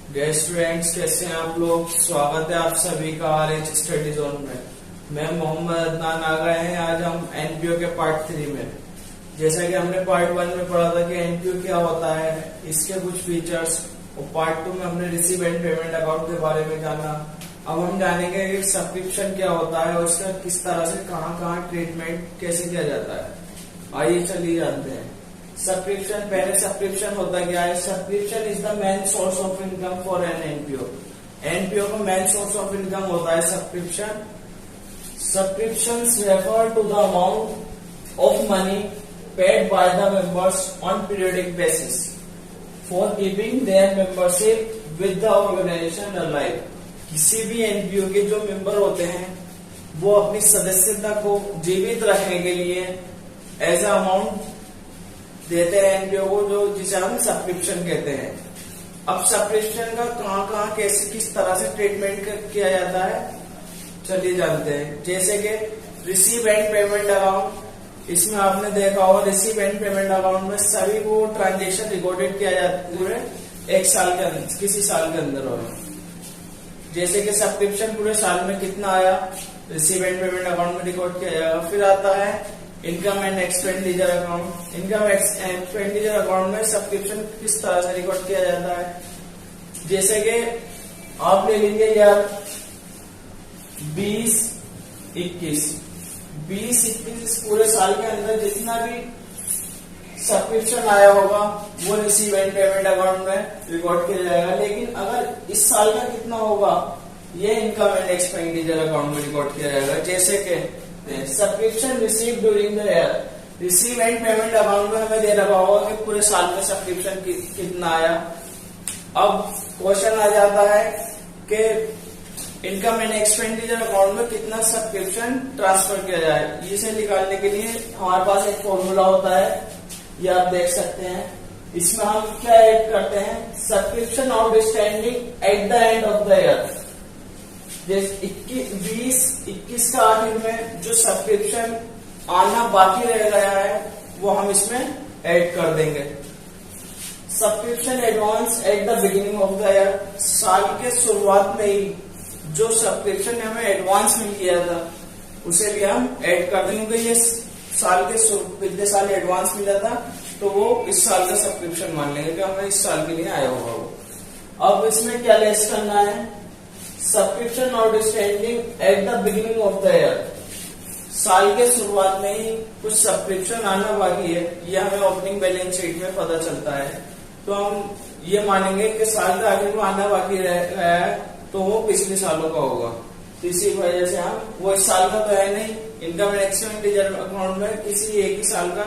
Dear students, कैसे हैं आप लोग। स्वागत है आप सभी का आरएच स्टडी जोन में। मैं मोहम्मद अदनान आ गए हैं आज हम एनपीओ के पार्ट 3 में। जैसा कि हमने पार्ट 1 में पढ़ा था कि एनपीओ क्या होता है, इसके कुछ फीचर्स, और पार्ट 2 में हमने रिसीव एंड पेमेंट अकाउंट के बारे में जाना। अब हम जानेंगे कि सब्सक्रिप्शन क्या होता है और इसका किस तरह से कहाँ ट्रीटमेंट कैसे किया जाता है। आइए चलिए जानते हैं। सब्सक्रिप्शन, पहले सब्सक्रिप्शन होता क्या है। Subscription is the main source of income for an NPO. NPO का मेन सोर्स ऑफ इनकम होता है subscription. Subscriptions refer to the amount of money paid by the members on periodic basis for keeping their membership with the organization alive। किसी भी NPO के जो member होते हैं वो अपनी सदस्यता को जीवित रखने के लिए एज अ अमाउंट देते हैं एनपीओ को, जो जिसे हम सब्सक्रिप्शन कहते हैं। अब सब्सक्रिप्शन का कहाँ कैसे किस तरह से ट्रीटमेंट किया जाता है चलिए जानते हैं। जैसे कि रिसीव एंड पेमेंट अकाउंट, इसमें आपने देखा होगा रिसीव एंड पेमेंट अकाउंट में सभी को ट्रांजेक्शन रिकॉर्डेड किया जाता है पूरे एक साल के अंदर, किसी साल के अंदर होगा। जैसे कि सब्सक्रिप्शन पूरे साल में कितना आया रिसीव एंड पेमेंट अकाउंट में रिकॉर्ड किया जाएगा। फिर आता है income and expenditure account. Income expenditure account में सब्सक्रिप्शन किस तरह से रिकॉर्ड किया जाता है। जैसे कि आप ले लीजिए यार 20-21 इस पूरे साल के अंदर जितना भी सब्सक्रिप्शन आया होगा वो रिसीव एंड पेमेंट अकाउंट में रिकॉर्ड किया जाएगा। लेकिन अगर इस साल का कितना होगा ये इनकम एंड एक्सपेंडिचर अकाउंट में रिकॉर्ड किया जाएगा। जैसे कि subscription receive during the year, receive and payment account में हमें दे रखा होगा कि पूरे साल में सब्सक्रिप्शन कितना आया। अब क्वेश्चन आ जाता है कि इनकम एंड एक्सपेंडिचर अकाउंट में कितना सब्सक्रिप्शन ट्रांसफर किया जाए। इसे निकालने के लिए हमारे पास एक फॉर्मूला होता है, ये आप देख सकते हैं। इसमें हम क्या ऐड करते हैं, subscription outstanding at the end of the year. जैसे 20-21 का आखिर में जो सब्सक्रिप्शन आना बाकी रह गया है वो हम इसमें ऐड कर देंगे। Subscription advance at the beginning of the year, साल के शुरुआत में ही जो सब्सक्रिप्शन हमें एडवांस मिल गया था उसे भी हम ऐड कर देंगे। ये साल के पिछले साल एडवांस मिला था तो वो इस साल का सब्सक्रिप्शन मान लेंगे कि हमें इस साल के लिए आया होगा वो। अब इसमें क्या लेस करना है, subscription outstanding at the beginning of the year, साल के शुरुआत में ही कुछ सब्सक्रिप्शन आना बाकी है, ये हमें ओपनिंग बैलेंस शीट में पता चलता है। तो हम ये मानेंगे कि साल का आखिर में आना बाकी रह गया है तो वो पिछले सालों का होगा। तो इसी वजह से हम वो इस साल का तो है नहीं, इनकम एंड एक्सपेंडिचर अकाउंट में किसी एक ही साल का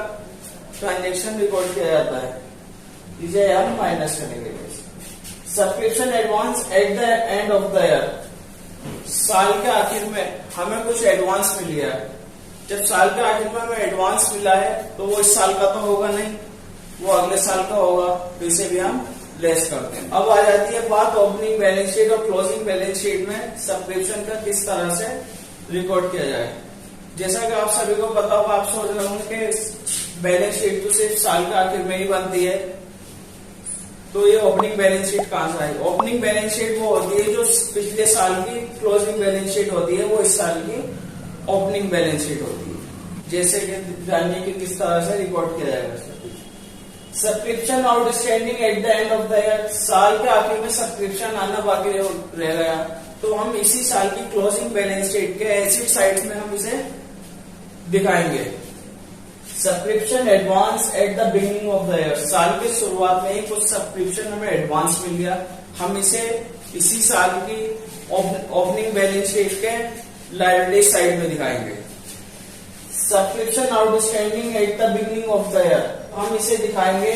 ट्रांजेक्शन रिकॉर्ड किया जाता है, इसे हम माइनस करेंगे। Subscription advance at the end of the year, साल के आखिर में हमें कुछ एडवांस मिल गया। जब साल के आखिर में हमें एडवांस मिला है तो वो इस साल का तो होगा नहीं, वो अगले साल का होगा, तो इसे भी हम लेस करते हैं। अब आ जाती है बात ओपनिंग बैलेंस शीट और क्लोजिंग बैलेंस शीट में सब्सक्रिप्शन का किस तरह से रिकॉर्ड किया जाए। जैसा कि आप सभी को पता होगा, आप सोच रहे होंगे कि बैलेंस शीट तो सिर्फ साल के आखिर में ही बनती है, तो ये ओपनिंग बैलेंस शीट कहां से आई। ओपनिंग बैलेंस शीट वो होती है जो पिछले साल की, क्लोजिंग बैलेंस शीट होती है वो इस साल की ओपनिंग बैलेंस शीट होती है। जैसे कि जानिए कि किस तरह से रिकॉर्ड किया जाएगा। Subscription outstanding at the end of the year, साल के आखिर में सब्सक्रिप्शन आना बाकी रह गया तो हम इसी साल की क्लोजिंग बैलेंस शीट के एसेट साइड में हम इसे दिखाएंगे। Subscription advance at the beginning of the year, साल के शुरुआत में ही कुछ सब्सक्रिप्शन हमें एडवांस मिल गया, हम इसे इसी साल की ओपनिंग बैलेंस शीट के लायबिलिटी साइड में दिखाएंगे। Subscription outstanding at the beginning of the year, हम इसे दिखाएंगे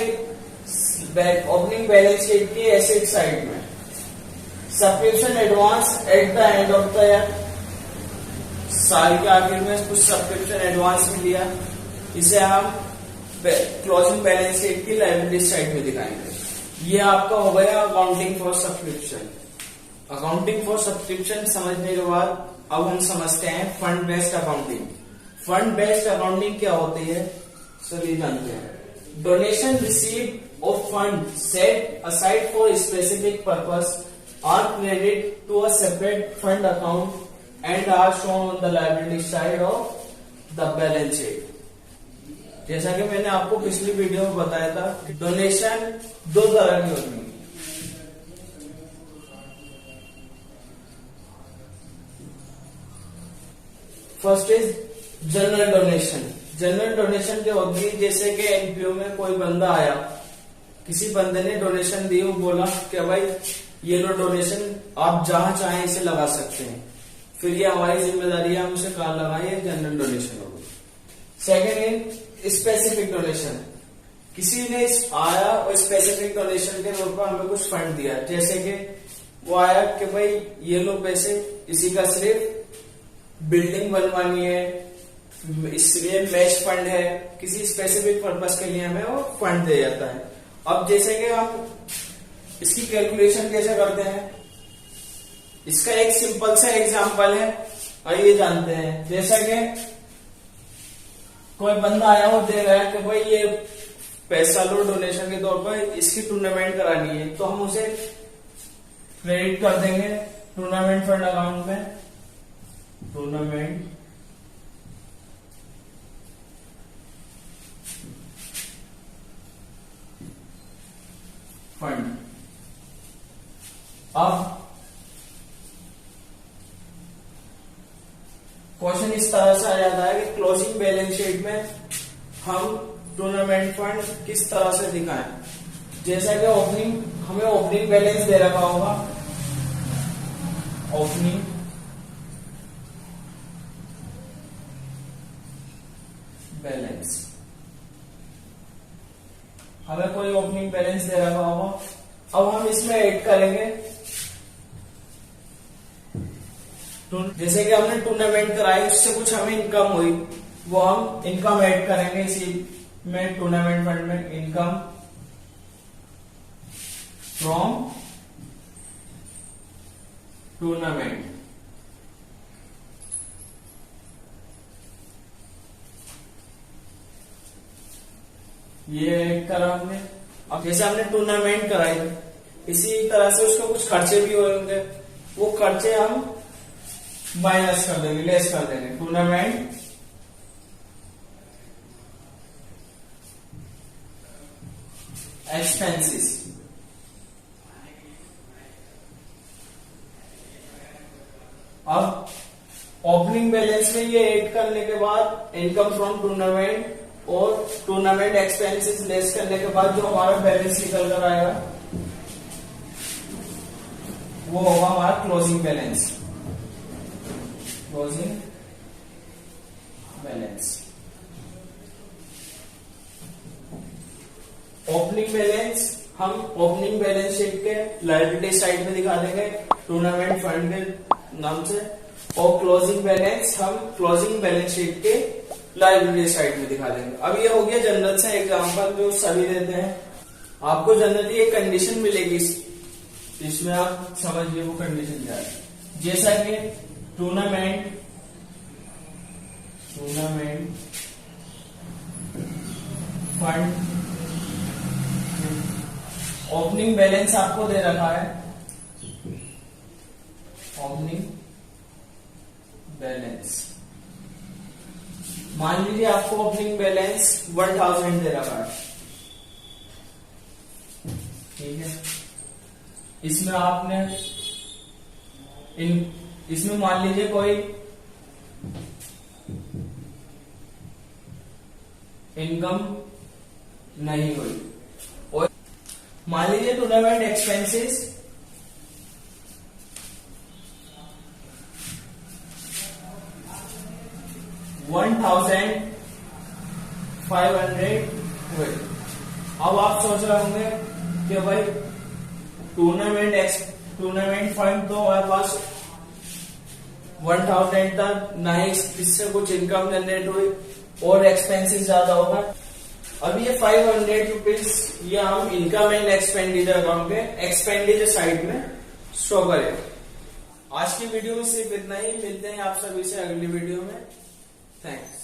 ओपनिंग बैलेंस शीट की एसेट साइड में। Subscription advance at the end of the year, साल के आखिर में कुछ सब्सक्रिप्शन एडवांस मिल गया, इसे हम क्लोजिंग बैलेंस शीट की लायबिलिटी साइड में दिखाएंगे। ये आपका हो गया accounting for subscription. Accounting for subscription समझने के बाद अब हम समझते हैं fund based accounting. Fund based accounting क्या होती है चलिए जानते हैं। Donation receive of funds set aside for a specific purpose are credited to a separate fund account and are shown on the liability side of the balance sheet. जैसा कि मैंने आपको पिछली वीडियो में बताया था, डोनेशन दो तरह की होती है। First is general donation. General donation क्या होती है, जैसे कि एनपीओ में कोई बंदा आया, किसी बंदे ने डोनेशन दी, वो बोला कि भाई ये लो डोनेशन, आप जहां चाहें इसे लगा सकते हैं, फिर ये हमारी जिम्मेदारी है, हम उसे कहां लगाएं, ये जनरल डोनेशन होगी। Second is specific donation. किसी ने आया और स्पेसिफिक डोनेशन के तौर पर हमें कुछ फंड दिया, जैसे कि वो आया कि भाई ये लो पैसे, इसी का सिर्फ बिल्डिंग बनवानी है, इसलिए मैच फंड है, किसी स्पेसिफिक पर्पस के लिए हमें वो फंड दिया जाता है। अब जैसे कि हम इसकी कैलकुलेशन कैसे करते हैं, इसका एक सिंपल सा एग्जांपल है, आइए जानते हैं। जैसा कि कोई बंदा आया और दे रहा है कि भाई ये पैसा लो डोनेशन के तौर पर, इसकी टूर्नामेंट करानी है, तो हम उसे क्रेडिट कर देंगे टूर्नामेंट फंड अकाउंट में, टूर्नामेंट फंड। अब क्वेश्चन इस तरह से आ जाता है कि क्लोजिंग बैलेंस शीट में हम टूर्नामेंट फंड किस तरह से दिखाएं। जैसा कि ओपनिंग, हमें ओपनिंग बैलेंस दे रखा होगा, ओपनिंग बैलेंस, हमें कोई ओपनिंग बैलेंस दे रखा होगा। अब हम इसमें ऐड करेंगे, जैसे कि हमने टूर्नामेंट कराई, उससे कुछ हमें इनकम हुई, वो हम इनकम ऐड करेंगे इसी में, टूर्नामेंट फंड में, इनकम फ्रॉम टूर्नामेंट। ये ऐड करा हमने। अब जैसे हमने टूर्नामेंट कराई, इसी तरह से उसके कुछ खर्चे भी होंगे, वो खर्चे हम माइनस कर देंगे, लेस कर देंगे। Tournament expenses. अब ओपनिंग बैलेंस में ये ऐड करने के बाद इनकम फ्रॉम टूर्नामेंट और टूर्नामेंट एक्सपेंसेस लेस करने के बाद जो हमारा बैलेंस निकल कर आएगा वो होगा हमारा closing balance, closing balance. Opening balance हम ओपनिंग बैलेंस शीट के लायबिलिटी साइड में दिखा देंगे टूर्नामेंट फंड के नाम से, और क्लोजिंग बैलेंस हम क्लोजिंग बैलेंस शीट के लायबिलिटी साइड में दिखा देंगे। अब ये हो गया जनरल से एग्जांपल जो सभी देते हैं। आपको जनरली एक कंडीशन मिलेगी, इसमें आप समझिए वो कंडीशन क्या है। जैसा कि टूर्नामेंट फंड ओपनिंग बैलेंस आपको दे रखा है, ओपनिंग बैलेंस मान लीजिए आपको ओपनिंग बैलेंस 1000 दे रखा है, ठीक है। इसमें आपने इसमें मान लीजिए कोई इनकम नहीं हुई, और मान लीजिए टूर्नामेंट एक्सपेंसेस 1500 हुए। अब आप सोच रहे होंगे कि भाई टूर्नामेंट फंड तो हमारे पास 1000 तक ना ही इससे कुछ इनकम जनरेट हुई और एक्सपेंसेस ज्यादा होगा। अब ये 500 रुपीज ये हम इनकम एंड एक्सपेंडिचर अकाउंट के एक्सपेंडिचर साइड में शो करें। आज की वीडियो में सिर्फ इतना ही, मिलते हैं आप सभी से अगली वीडियो में। थैंक्स।